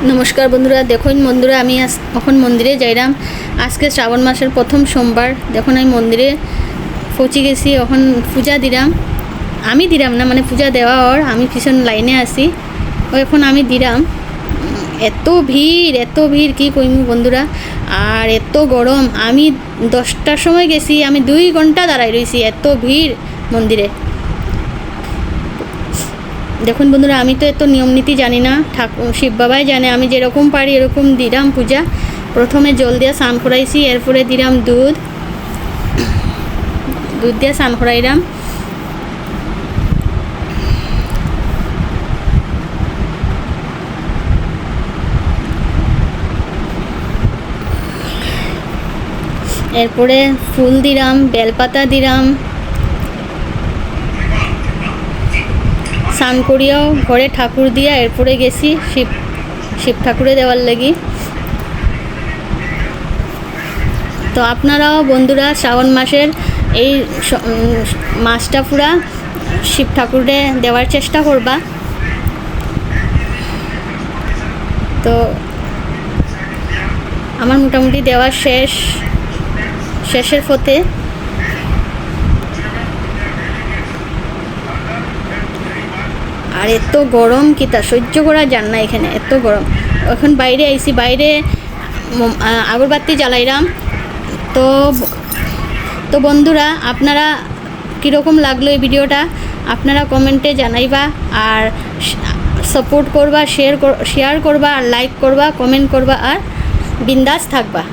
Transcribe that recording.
নমস্কার বন্ধুরা, দেখুন বন্ধুরা আমি এখন মন্দিরে যাইলাম। আজকে শ্রাবণ মাসের প্রথম সোমবার। দেখুন আমি মন্দিরে পৌঁছে গেছি। এখন পূজা দিলাম, আমি দিলাম না, মানে পূজা দেওয়া ওর, আমি পিছন লাইনে আছি। ও এখন আমি দিলাম। এত ভিড় কি কইমু বন্ধুরা, আর এত গরম। আমি 10টার সময় গেছি, আমি 2 ঘন্টা দাঁড়াই রয়েছি, এত ভিড় মন্দিরে। দেখুন বন্ধুরা, আমি তো এত নিয়ম নীতি জানি না, শিব বাবাই জানে। আমি যেরকম পারি এরকম দিলাম পূজা। প্রথমে জল দিয়ে স্নান করাইছি, এরপরে দিলাম দুধ দিয়ে স্নান করাইলাম। এরপরে ফুল দিলাম, বেলপাতা দিলাম। স্নান করিয়াও ঘরে ঠাকুর দিয়া এরপরে গেছি শিব ঠাকুরে দেওয়ার লাগি। তো আপনারাও বন্ধুরা শ্রাবণ মাসের এই মাসটা পুরা শিব ঠাকুরে দেওয়ার চেষ্টা করবা। তো আমার মোটামুটি দেওয়া শেষের পথে। আর এত গরম কি তা সহ্য করা যান না এখানে, এত গরম। এখন বাইরে আইছি, বাইরে আগরবাতি জ্বালাইলাম। তো বন্ধুরা, আপনারা কীরকম লাগলো এই ভিডিওটা আপনারা কমেন্টে জানাইবা, আর সাপোর্ট করবা, শেয়ার করবা, আর লাইক করবা, কমেন্ট করবা, আর বিন্দাস থাকবা।